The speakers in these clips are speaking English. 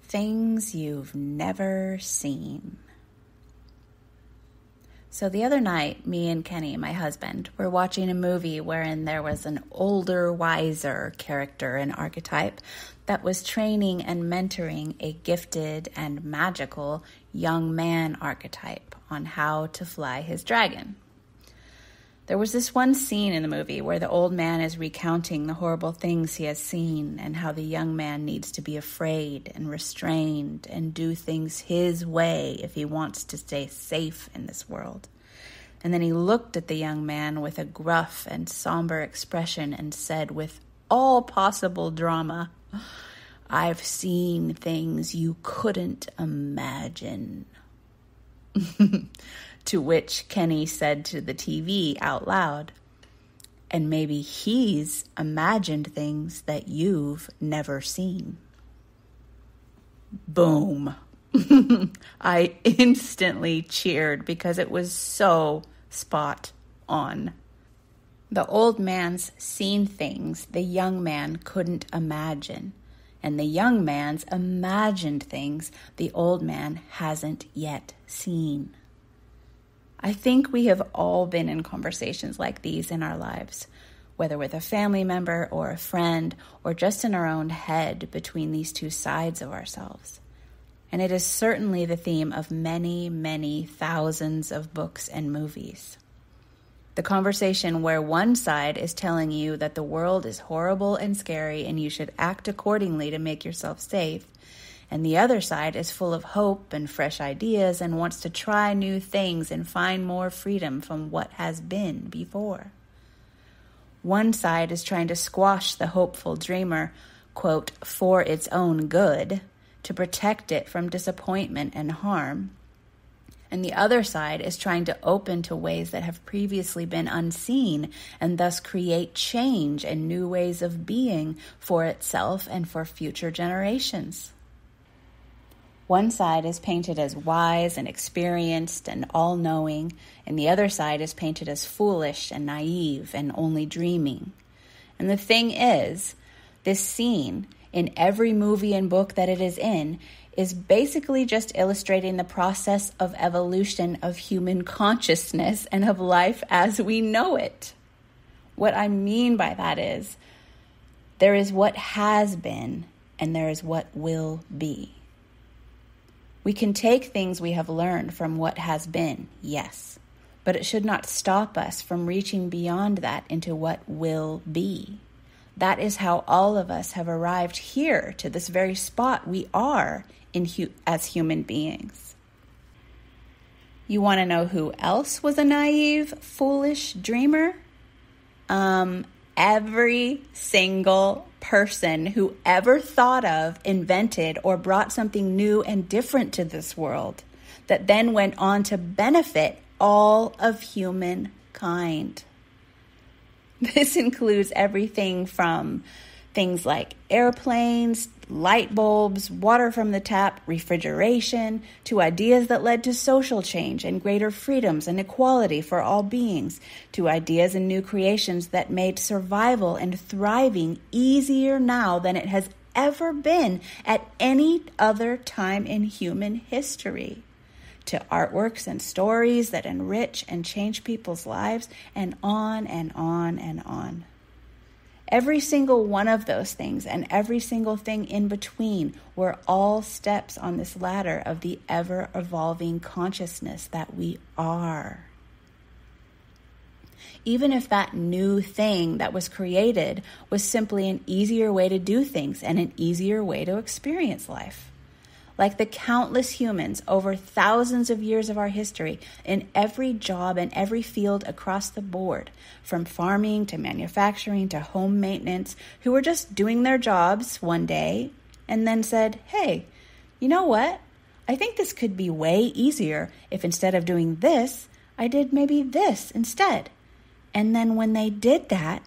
Things you've never seen. So the other night, me and Kenny, my husband, were watching a movie wherein there was an older, wiser character and archetype that was training and mentoring a gifted and magical young man archetype on how to fly his dragon. There was this one scene in the movie where the old man is recounting the horrible things he has seen and how the young man needs to be afraid and restrained and do things his way if he wants to stay safe in this world. And then he looked at the young man with a gruff and somber expression and said with all possible drama, "I've seen things you couldn't imagine." To which Kenny said to the TV out loud, "And maybe he's imagined things that you've never seen." Boom. I instantly cheered because it was so spot on. The old man's seen things the young man couldn't imagine, and the young man's imagined things the old man hasn't yet seen. I think we have all been in conversations like these in our lives, whether with a family member or a friend or just in our own head between these two sides of ourselves. And it is certainly the theme of many, many thousands of books and movies. The conversation where one side is telling you that the world is horrible and scary and you should act accordingly to make yourself safe, and the other side is full of hope and fresh ideas and wants to try new things and find more freedom from what has been before. One side is trying to squash the hopeful dreamer, quote, for its own good, to protect it from disappointment and harm. And the other side is trying to open to ways that have previously been unseen and thus create change and new ways of being for itself and for future generations. One side is painted as wise and experienced and all-knowing, and the other side is painted as foolish and naive and only dreaming. And the thing is, this scene, in every movie and book that it is basically just illustrating the process of evolution of human consciousness and of life as we know it. What I mean by that is, there is what has been and there is what will be. We can take things we have learned from what has been, yes, but it should not stop us from reaching beyond that into what will be. That is how all of us have arrived here to this very spot we are as human beings. You want to know who else was a naive, foolish dreamer? Every single person who ever thought of, invented, or brought something new and different to this world that then went on to benefit all of humankind. This includes everything from things like airplanes, light bulbs, water from the tap, refrigeration, to ideas that led to social change and greater freedoms and equality for all beings, to ideas and new creations that made survival and thriving easier now than it has ever been at any other time in human history, to artworks and stories that enrich and change people's lives, and on and on and on. Every single one of those things and every single thing in between were all steps on this ladder of the ever-evolving consciousness that we are. Even if that new thing that was created was simply an easier way to do things and an easier way to experience life. Like the countless humans over thousands of years of our history in every job and every field across the board, from farming to manufacturing to home maintenance, who were just doing their jobs one day and then said, hey, you know what? I think this could be way easier if instead of doing this, I did maybe this instead. And then when they did that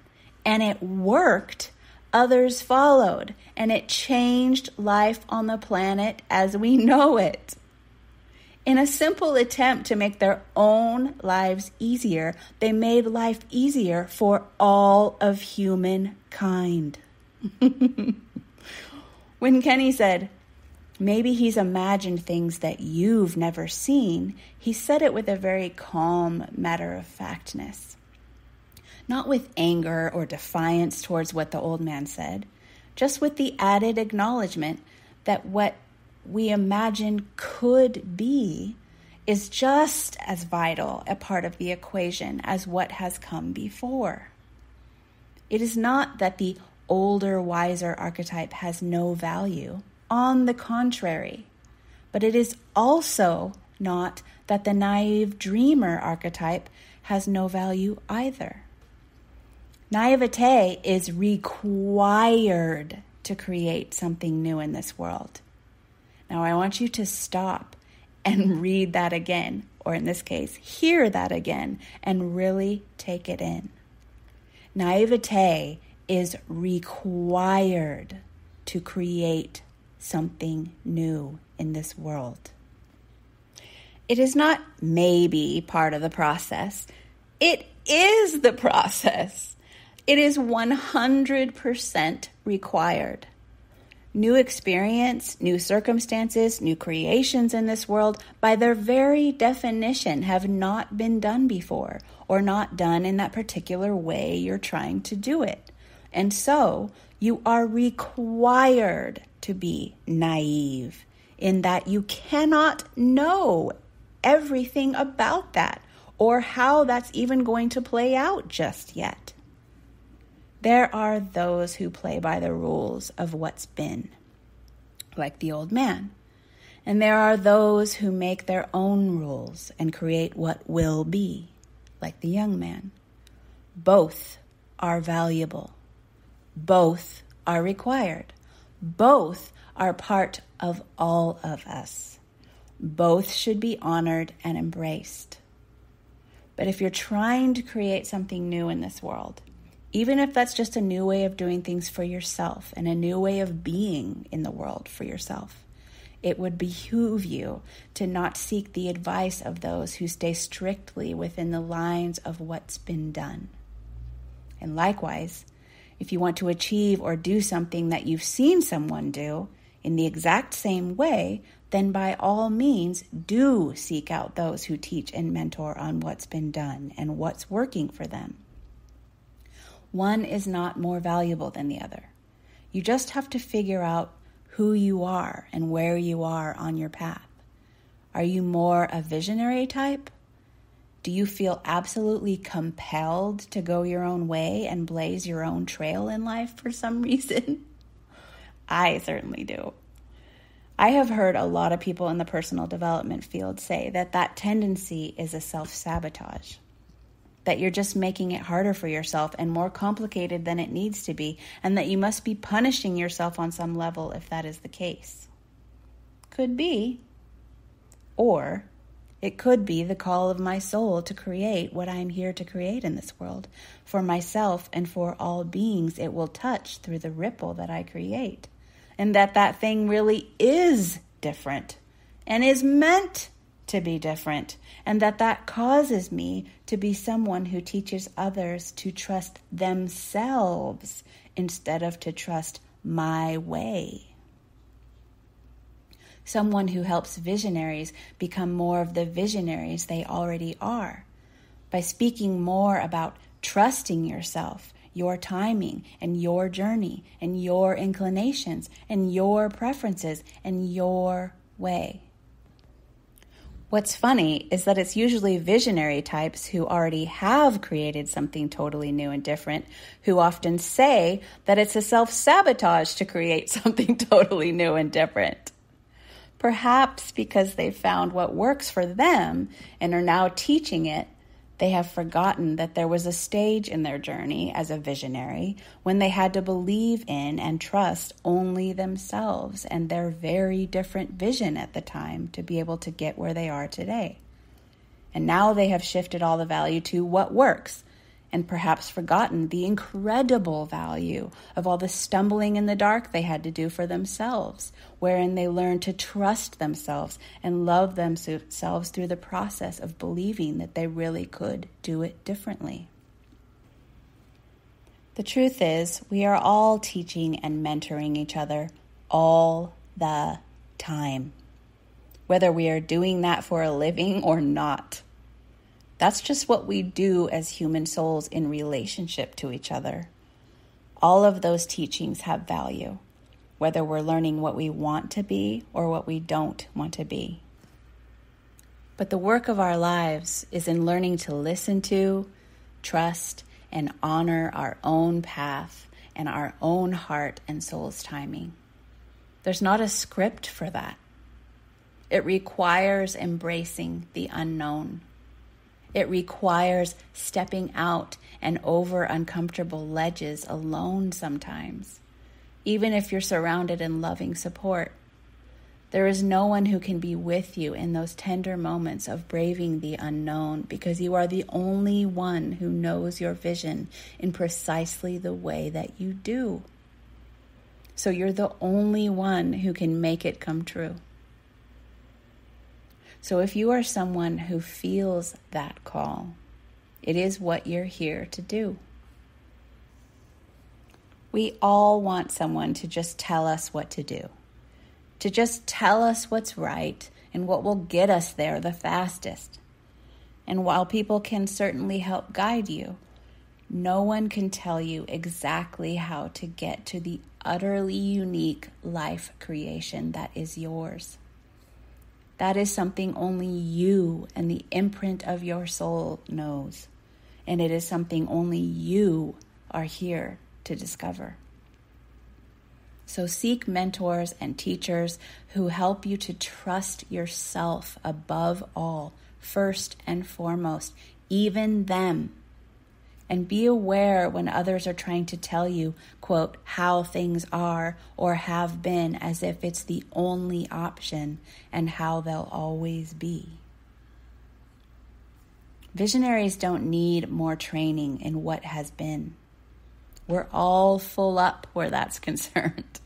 and it worked, others followed, and it changed life on the planet as we know it. In a simple attempt to make their own lives easier, they made life easier for all of humankind. When Kenny said, Maybe he's imagined things that you've never seen. He said it with a very calm matter-of-factness. Not with anger or defiance towards what the old man said, just with the added acknowledgement that what we imagine could be is just as vital a part of the equation as what has come before. It is not that the older, wiser archetype has no value. On the contrary, but it is also not that the naive dreamer archetype has no value either. Naivete is required to create something new in this world. Now, I want you to stop and read that again, or in this case, hear that again, and really take it in. Naivete is required to create something new in this world. It is not maybe part of the process. It is the process. It is 100% required. New experience, new circumstances, new creations in this world, by their very definition, have not been done before, or not done in that particular way you're trying to do it. And so, you are required to be naive in that you cannot know everything about that or how that's even going to play out just yet. There are those who play by the rules of what's been, like the old man. And there are those who make their own rules and create what will be, like the young man. Both are valuable. Both are required. Both are part of all of us. Both should be honored and embraced. But if you're trying to create something new in this world, even if that's just a new way of doing things for yourself and a new way of being in the world for yourself, it would behoove you to not seek the advice of those who stay strictly within the lines of what's been done. And likewise, if you want to achieve or do something that you've seen someone do in the exact same way, then by all means do seek out those who teach and mentor on what's been done and what's working for them. One is not more valuable than the other. You just have to figure out who you are and where you are on your path. Are you more a visionary type? Do you feel absolutely compelled to go your own way and blaze your own trail in life for some reason? I certainly do. I have heard a lot of people in the personal development field say that tendency is a self-sabotage, that you're just making it harder for yourself and more complicated than it needs to be, and that you must be punishing yourself on some level if that is the case. Could be. Or it could be the call of my soul to create what I'm here to create in this world, for myself and for all beings it will touch through the ripple that I create. And that thing really is different and is meant to be different, and that causes me to be someone who teaches others to trust themselves instead of to trust my way. Someone who helps visionaries become more of the visionaries they already are, by speaking more about trusting yourself, your timing, and your journey, and your inclinations, and your preferences, and your way. What's funny is that it's usually visionary types who already have created something totally new and different who often say that it's a self-sabotage to create something totally new and different. Perhaps because they've found what works for them and are now teaching it, they have forgotten that there was a stage in their journey as a visionary when they had to believe in and trust only themselves and their very different vision at the time to be able to get where they are today. And now they have shifted all the value to what works, and perhaps forgotten the incredible value of all the stumbling in the dark they had to do for themselves, wherein they learned to trust themselves and love themselves through the process of believing that they really could do it differently. The truth is, we are all teaching and mentoring each other all the time, whether we are doing that for a living or not. That's just what we do as human souls in relationship to each other. All of those teachings have value, whether we're learning what we want to be or what we don't want to be. But the work of our lives is in learning to listen to, trust, and honor our own path and our own heart and soul's timing. There's not a script for that. It requires embracing the unknown. It requires stepping out and over uncomfortable ledges alone sometimes, even if you're surrounded in loving support. There is no one who can be with you in those tender moments of braving the unknown, because you are the only one who knows your vision in precisely the way that you do. So you're the only one who can make it come true. So if you are someone who feels that call, it is what you're here to do. We all want someone to just tell us what to do, to just tell us what's right and what will get us there the fastest. And while people can certainly help guide you, no one can tell you exactly how to get to the utterly unique life creation that is yours. That is something only you and the imprint of your soul knows. And it is something only you are here to discover. So seek mentors and teachers who help you to trust yourself above all, first and foremost, even them. And be aware when others are trying to tell you, quote, how things are or have been, as if it's the only option and how they'll always be. Visionaries don't need more training in what has been. We're all full up where that's concerned.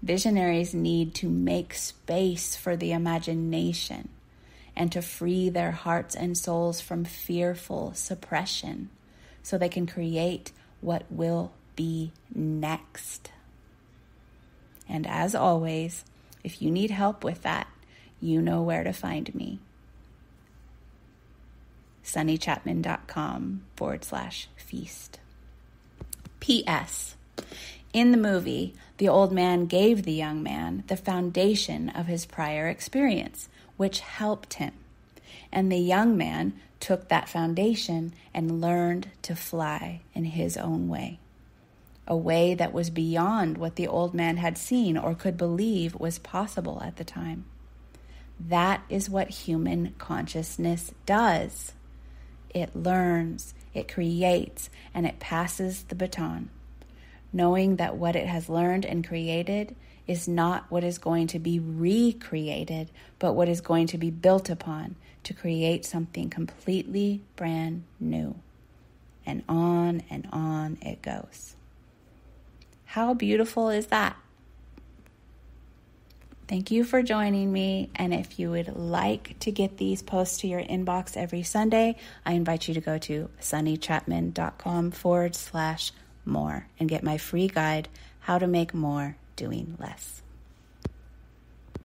Visionaries need to make space for the imagination and to free their hearts and souls from fearful suppression, so they can create what will be next. And as always, if you need help with that, you know where to find me. sunnychapman.com/feast. P.S. In the movie, the old man gave the young man the foundation of his prior experience, which helped him. And the young man took that foundation and learned to fly in his own way, a way that was beyond what the old man had seen or could believe was possible at the time. That is what human consciousness does. It learns, it creates, and it passes the baton, knowing that what it has learned and created is not what is going to be recreated, but what is going to be built upon to create something completely brand new. And on it goes. How beautiful is that? Thank you for joining me. And if you would like to get these posts to your inbox every Sunday, I invite you to go to sunnychapman.com/more and get my free guide, How to Make More Doing Less.